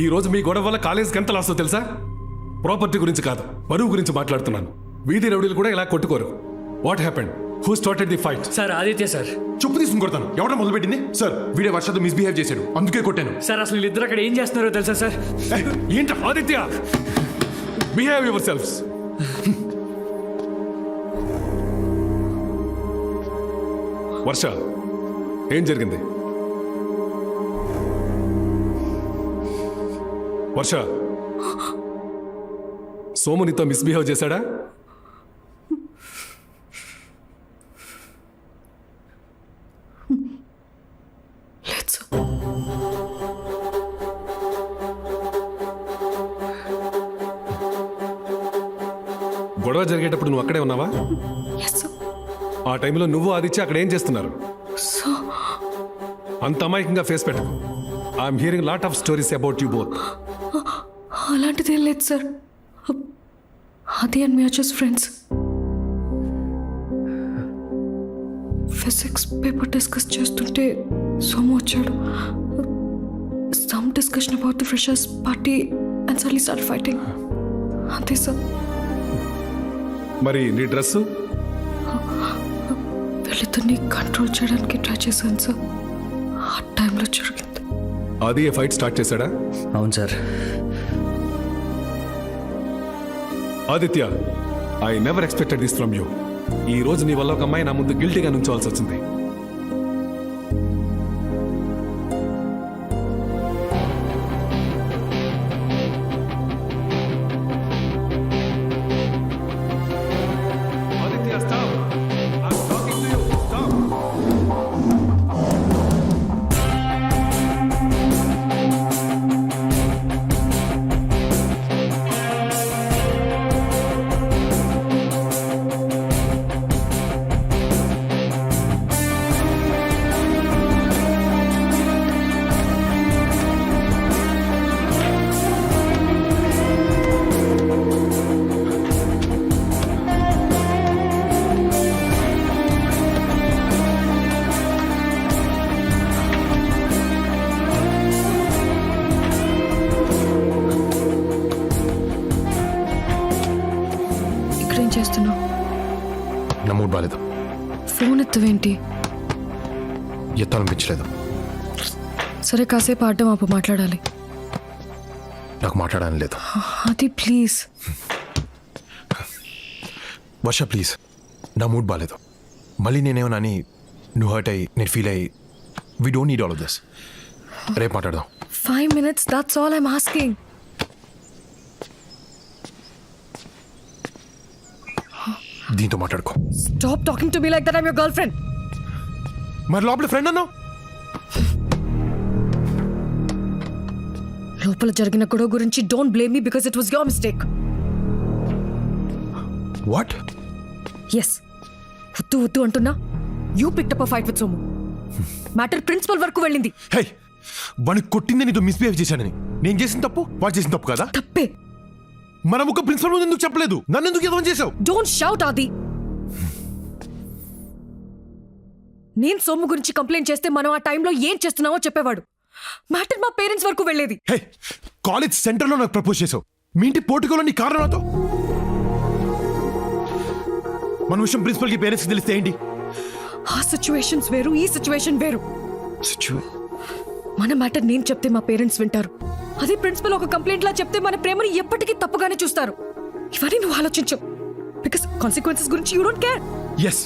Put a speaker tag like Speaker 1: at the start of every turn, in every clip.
Speaker 1: ఈ రోజు మీ గొడవ వల్ల కాలేజీకి ఎంత లాసో తెలుసా? ప్రాపర్టీ గురించి కాదు, బరువు గురించి మాట్లాడుతున్నాను. వీధి రౌడీలు కూడా ఇలా కొట్టుకోరు. What happened? Who started the fight?
Speaker 2: Sir Aditya sir.
Speaker 3: చెప్పు తీసుకుని కొడతాను. ఎవడ మొదలుపెట్టింది? సార్ వీడే వర్షతో మిస్బిహేవ్ చేశాడు, అందుకే కొట్టాను.
Speaker 2: సార్ అసలు వీళ్ళిద్దరు అక్కడ ఏం చేస్తున్నారో తెలుసా సార్?
Speaker 1: ఏంట ఆదిత్య, బిహేవ్ యువర్ సెల్ఫ్స్. వర్ష, ఏం జరిగింది? వర్ష, సోము నీతో మిస్బిహేవ్ చేశాడా?
Speaker 4: లేదు సార్.
Speaker 1: గొడవ జరిగేటప్పుడు నువ్వు అక్కడే ఉన్నావా?
Speaker 4: Yes, sir.
Speaker 1: ఆ టైంలో నువ్వు ఆదిత్య అక్కడ ఏం చేస్తున్నారు?
Speaker 4: So,
Speaker 1: అంత అమాయకంగా ఫేస్ పెట్టకు. I'm hearing lot of stories about you both.
Speaker 4: అలాంటిదేం లేదు సార్. అది అండ్ మీరు just friends. Physics paper discuss చేస్తుంటే సోము వచ్చాడు. Some discussion about the freshers party and suddenly start fighting. అంతే సార్.
Speaker 1: మరి నీ డ్రెస్సు?
Speaker 4: వీళ్ళిద్దరిని కంట్రోల్ చేయడానికి ట్రై చేశాను సార్. ఆ టైంలో జరిగింది.
Speaker 1: అది ఏ ఫైట్ స్టార్ట్ చేశాడా?
Speaker 2: అవును sir.
Speaker 1: Aditya, I never expected this from you. ఈ రోజు నీ వల్ల ఒక అమ్మాయి నా ముందు గిల్టీగా నుంచోవాల్సి వచ్చింది. Aditya, stop. I'm talking to you. Stop.
Speaker 4: ఇక్కడేం చేస్తున్నావు?
Speaker 3: నా మూడ్ బాలేదు,
Speaker 4: ఫోన్ ఎత్తవేంటి?
Speaker 3: ఎత్తాలనిపించలేదు.
Speaker 4: సరే కాసేపు ఆడడం ఆపు, మాట్లాడాలి.
Speaker 3: నాకు మాట్లాడాలని లేదు.
Speaker 4: అది ప్లీజ్.
Speaker 3: వర్ష ప్లీజ్, నా మూడ్ బాలేదు. మళ్ళీ నేనేమన్నా అని నువ్వు హర్ట్ అయ్యి నేను ఫీల్ అయ్యి we don't need all of this. రేపు మాట్లాడదాం.
Speaker 4: 5 minutes, that's all I'm asking.
Speaker 3: దీంతో మాట్లాడుకో.
Speaker 4: Stop talking to me like that. I'm your girlfriend.
Speaker 3: మరి లోపల ఫ్రెండ్ అన్నావు.
Speaker 4: లోపల జరిగిన గొడవ గురించి don't blame me because it was your mistake.
Speaker 3: What?
Speaker 4: Yes. వద్దు అంటున్నా. You picked up a fight with Somu. Matter principal వరకు వెళ్ళింది.
Speaker 3: హే, వాడిని కొట్టింది నీతో మిస్బిహేవ్ చేశానని. నేను చేసిన తప్పు వాడు చేసిన తప్పు కదా?
Speaker 4: తప్పే.
Speaker 3: మనం ఒక ప్రిన్సిపల్ ముందు ఎందుకు చెప్పలేదు? నన్ను ఎందుకు ఎదవం చేసావు?
Speaker 4: Don't shout, Adi. నేను సోము గురించి కంప్లైంట్ చేస్తే మనం ఆ టైంలో ఏం చేస్తున్నావో చెప్పేవాడు. మ్యాటర్ మా పేరెంట్స్ వరకు వెళ్ళేది.
Speaker 3: హే, కాలేజ్ సెంటర్లో నాకు ప్రపోజ్ చేసావు. మీ ఇంటి పోర్టుకోలో నీ కారణం నాతో. మన విషయం ప్రిన్సిపల్ కి పేరెంట్స్ కి తెలిస్తే ఏంటి?
Speaker 4: ఆ సిచ్యువేషన్స్ వేరు, ఈ సిచ్యువేషన్ వేరు. మన మ్యాటర్ నేను చెప్తే మా పేరెంట్స్ వింటారు. అదే ప్రిన్సిపల్ ఒక కంప్లైంట్ లా చెప్తే మన ప్రేమని ఎప్పటికీ తప్పుగానే చూస్తారు. ఇవన్నీ నువ్వు ఆలోచించవు. బికాస్ కాన్సిక్వెన్సెస్ గురించి యూ డోంట్ కేర్.
Speaker 3: ఎస్,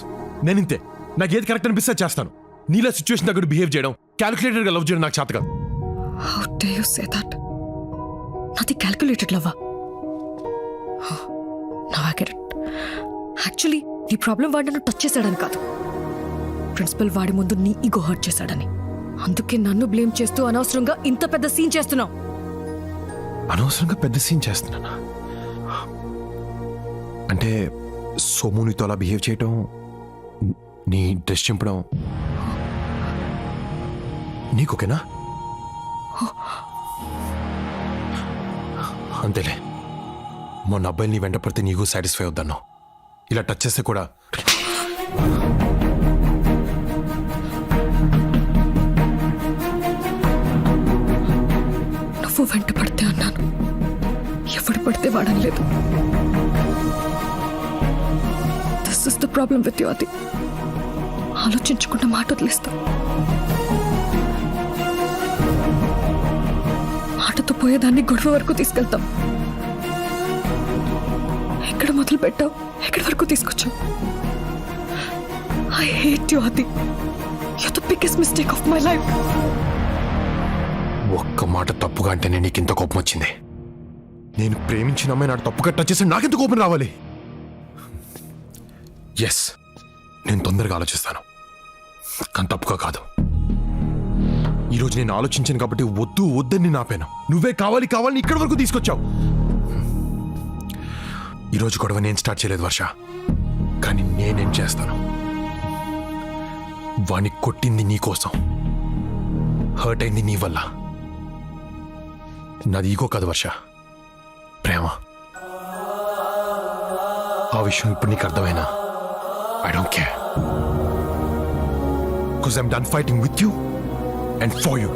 Speaker 3: నేను ఇంతే. నాకు ఏది కరెక్ట్ అనిపిస్తే చేస్తాను. నీలా సిచ్యువేషన్ దగ్గర బిహేవ్ చేయడం, క్యాలిక్యులేటెడ్ గా లవ్ చేయడం నాకు చేత కాదు.
Speaker 4: How dare you say that? నాది క్యాలిక్యులేటెడ్ లవ్వా? Now I get it. Actually నీ ప్రాబ్లం వాడు నన్ను టచ్ చేశాడని కాదు, ప్రిన్సిపల్ వాడి ముందు నీ ఈగో హర్ట్ చేశాడని. అందుకే నన్ను బ్లేమ్ చేస్తూ అనవసరంగా ఇంత పెద్ద సీన్ చేస్తున్నావు.
Speaker 3: అనవసరంగా పెద్ద సీన్ చేస్తున్నానా? అంటే సోమునితో అలా బిహేవ్ చేయటం, నీ డ్రెస్ చింపడం నీకోకేనా? అంతేలే. మొన్న అబ్బాయిని వెంట పడితే నీకు సాటిస్ఫై అవుతాను. ఇలా టచ్ చేస్తే కూడా
Speaker 4: నువ్వు వెంట పడితే అన్నాను, ఎవడు పడితే వాడనలేదు. This is the problem with you అది. ఆలోచించకుండా మాట వదిలేస్తావు. మాటతో పోయేదాన్ని గొడవ వరకు తీసుకెళ్తాం. ఎక్కడ మొదలు పెట్టావు, ఎక్కడి వరకు తీసుకొచ్చావు? ఐ హేట్ యు అది. You're the biggest mistake of my life.
Speaker 3: ఒక్క మాట తప్పుగా అంటేనే నీకు ఇంత కోపం వచ్చింది. నేను ప్రేమించిన అమ్మాయి నాకు తప్పుగా టచ్ చేస్తే నాకెంత కోపం రావాలి? ఎస్, నేను తొందరగా ఆలోచిస్తాను, కానీ తప్పుగా కాదు. ఈరోజు నేను ఆలోచించాను కాబట్టి వద్దు వద్దని నేను ఆపాను. నువ్వే కావాలి కావాలని ఇక్కడి వరకు తీసుకొచ్చావు. ఈరోజు గొడవ నేను స్టార్ట్ చేయలేదు వర్ష, కానీ నేనేం చేస్తాను. వాణ్ణి కొట్టింది నీ కోసం, హర్ట్ అయింది నీ వల్ల. నాది ఈగో కాదు వర్ష, ప్రేమ. ఆ విషయం ఇప్పుడు నీకు అర్థమైనా I don't care, because I'm done fighting with you and for you.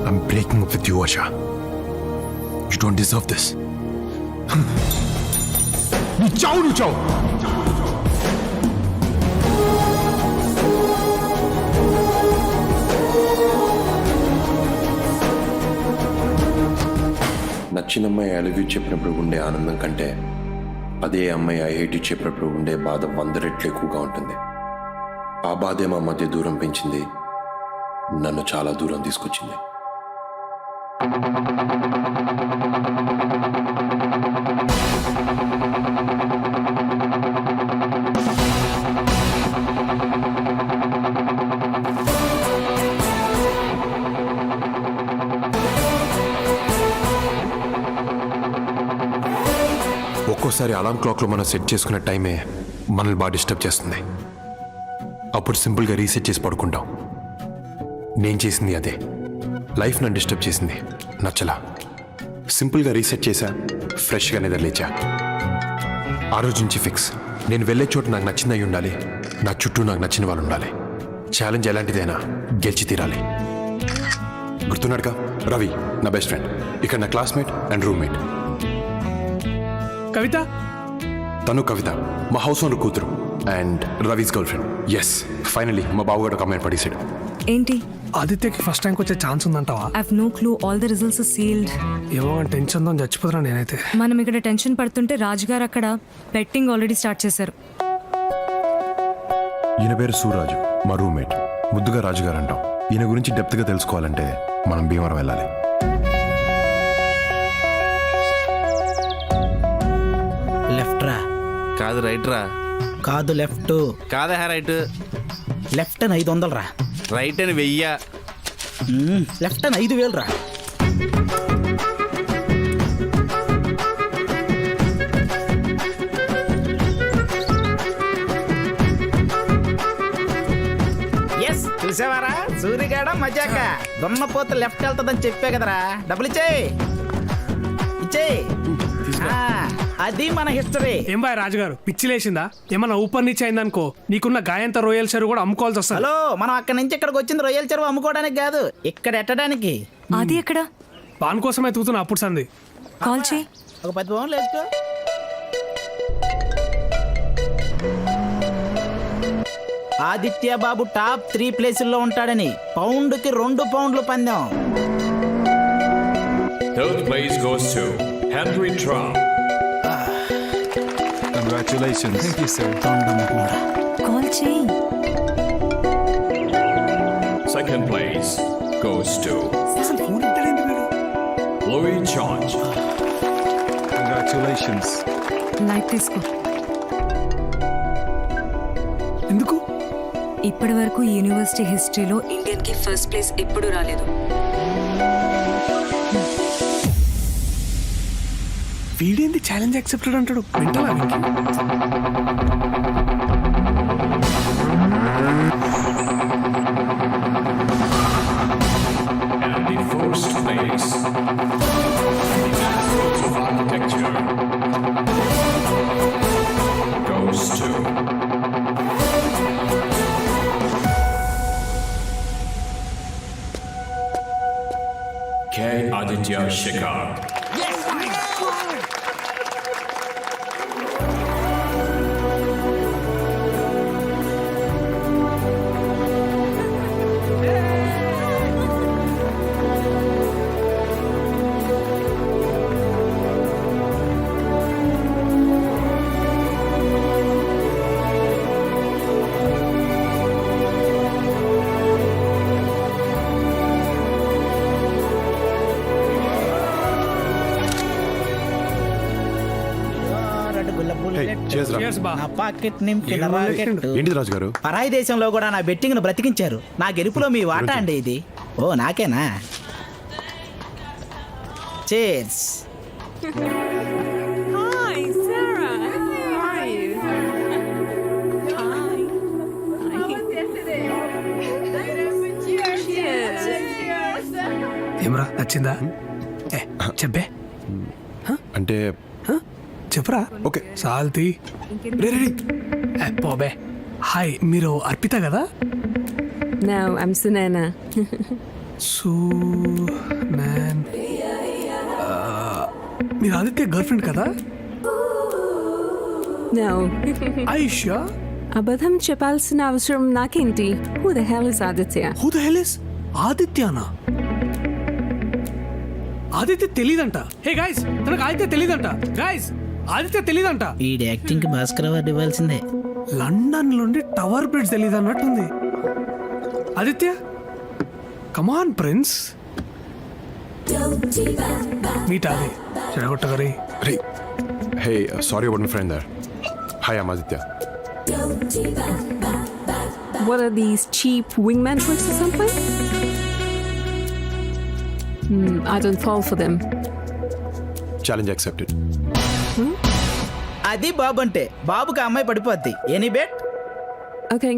Speaker 3: I'm breaking up with you Varsha. You don't deserve this. నువ్వు చావు.
Speaker 5: నచ్చిన అమ్మాయి ఐ లవ్ యూ చెప్పినప్పుడు ఉండే ఆనందం కంటే అదే అమ్మాయి ఐ హేట్ యూ చెప్పినప్పుడు ఉండే బాధ 100 రెట్లు ఎక్కువగా ఉంటుంది. ఆ బాధే మా మధ్య దూరం పెంచింది, నన్ను చాలా దూరం తీసుకొచ్చింది.
Speaker 3: ఒక్కోసారి అలారం క్లాక్లో మనం సెట్ చేసుకున్న టైమే మనల్ని బాగా డిస్టర్బ్ చేస్తుంది. అప్పుడు సింపుల్గా రీసెట్ చేసి పడుకుంటాం. నేను చేసింది అదే. లైఫ్ నన్ను డిస్టర్బ్ చేసింది, నచ్చలా. సింపుల్గా రీసెట్ చేశా, ఫ్రెష్గా నిద్రలేచా. ఆ రోజు నుంచి ఫిక్స్, నేను వెళ్ళే చోటు నాకు నచ్చిందై ఉండాలి, నా చుట్టూ నాకు నచ్చిన వాళ్ళు ఉండాలి. ఛాలెంజ్ ఎలాంటిదైనా గెలిచి తీరాలి. గుర్తున్నాడుగా రవి, నా బెస్ట్ ఫ్రెండ్, ఇక్కడ నా క్లాస్మేట్ అండ్ రూమ్మేట్.
Speaker 2: కవిత,
Speaker 3: తను కవిత మా హౌస్ ఓనర్ కూతురు and Ravi's girlfriend. Yes, finally మా బావగాడు ఒక అమ్మాయిని పడేసాడు.
Speaker 6: ఏంటి?
Speaker 7: ఆదిత్యకి ఫస్ట్ ర్యాంక్ వచ్చే ఛాన్స్ ఉందంటావా?
Speaker 6: I have no clue, all the results are sealed.
Speaker 7: ఏమో టెన్షన్ తో చచ్చిపోతున్నా నేనైతే.
Speaker 6: మనం ఇక్కడ టెన్షన్ పడుతుంటే రాజు గారు అక్కడ బెట్టింగ్ ఆల్రెడీ స్టార్ట్ చేశారు.
Speaker 3: ఈయన పేరు సూరాజు, మా రూమ్మేట్. ముద్దుగా రాజుగారు అంటాం. ఈయన గురించి డెప్త్గా తెలుసుకోవాలంటే మనం భీమవరం వెళ్ళాలి.
Speaker 8: లెఫ్ట్ రా.
Speaker 9: కాదు రైట్ రా.
Speaker 8: కాదు లెఫ్ట్.
Speaker 9: కాదా రైట్.
Speaker 8: లెఫ్ట్ అని 500 రా.
Speaker 9: రైట్ అని 1000.
Speaker 8: లెఫ్ట్ అని 5000 రా. ఎస్, చూసావారా సూర్యగాడ మజాక. దున్నపోత లెఫ్ట్ వెళ్తుందని చెప్పే కదరా. డబ్బులు ఇచ్చేయి. అది మన హిస్టరీ.
Speaker 7: ఏం బాయ్ రాజుగారు, పిచ్చి లేచిందా? ఏమన్నా ఊపర్ నీచ్ అయిందనుకో, నీకున్న గాయంత రొయ్యల చెరువు కూడా అమ్ముకోవాల్సి వస్తుంది.
Speaker 8: హలో, మనం అక్కడి నుంచి ఇక్కడికి వచ్చింది రొయ్యల చెరువు అమ్ముకోవడానికి కాదు, ఇక్కడ ఎట్టడానికి.
Speaker 6: అది ఎక్కడ?
Speaker 7: పాన్ కోసమే తూతున్నా అప్పుడు సంది.
Speaker 6: కాల్ చేయి.
Speaker 8: ఒక 10 పౌండ్లు వేసుకో. ఆదిత్య బాబు టాప్ 3 ప్లేసుల్లో ఉంటాడని పౌండ్కి 2 పౌండ్లు పందెం.
Speaker 10: Third place goes to Henry Trump.
Speaker 3: Congratulations. Thank you, sir.
Speaker 6: Call చేయి.
Speaker 10: Second place goes to Louis George.
Speaker 3: Congratulations.
Speaker 6: Light తీసుకో.
Speaker 7: ఎందుకు?
Speaker 6: ఇప్పటి వరకు యూనివర్సిటీ హిస్టరీలో ఇండియన్ కి ఫస్ట్ ప్లేస్ ఎప్పుడు రాలేదు.
Speaker 7: వీడేంది ఛాలెంజ్ యాక్సెప్టెడ్ అంటాడు? వింటావా?
Speaker 10: And the first place in architecture goes to K. Aditya Shekhar.
Speaker 3: cheers రా.
Speaker 7: Cheers బా.
Speaker 8: నా పాకెట్ నింపిన
Speaker 7: ఏం
Speaker 8: రాకెట్.
Speaker 3: ఏంటిది రాజు గారు?
Speaker 8: పరాయి దేశంలో కూడా నా బెట్టింగ్ ను బ్రతికించారు. నా గెలుపులో మీ వాటా అండి ఇది. ఓ నాకేనా? Chairs.
Speaker 6: Hi, Sarah. How are you?
Speaker 7: ఏమరా నచ్చిందా? ఏ చెప్పే
Speaker 3: అంటే
Speaker 7: చెప్పరా.
Speaker 3: ఓకే
Speaker 7: సాల్తీ
Speaker 3: రెడీ.
Speaker 7: పోబే. హాయ్, మీరు అర్పిత కదా?
Speaker 6: No, I'm Sunana.
Speaker 7: మ్యాన్ మీరు ఆదిత్య గర్ల్ ఫ్రెండ్ కదా?
Speaker 6: No.
Speaker 7: ఐషా.
Speaker 6: అబద్ధం చెప్పాల్సిన అవసరం నాకేంటి? Who the hell is Aditya?
Speaker 7: Who the hell is ఆదిత్యనా? ఆదిత్య తెలీదంట. హే గైస్, తనకు ఆదిత్య తెలీదంట. గైస్, ఆదిత్య తెలీదంట.
Speaker 8: ఈ యాక్టింగ్ కి భాస్కర్ అవార్డు ఇవ్వాల్సిందే.
Speaker 7: లండన్ నుండి టవర్ బ్రిడ్జ్ తెలీదు అన్నట్టుంది. Aditya, come on prince. Meet Aadi చెడగొట్టగరి.
Speaker 3: రే hey sorry about my friend దర్. Hi I'm Aditya.
Speaker 6: What are these cheap wingman tricks or something? I don't fall for them.
Speaker 3: Challenge accepted.
Speaker 8: అది బాబు అంటే. బాబుకి ఆ అమ్మాయి పడిపోద్ది. Any bet?
Speaker 6: Okay,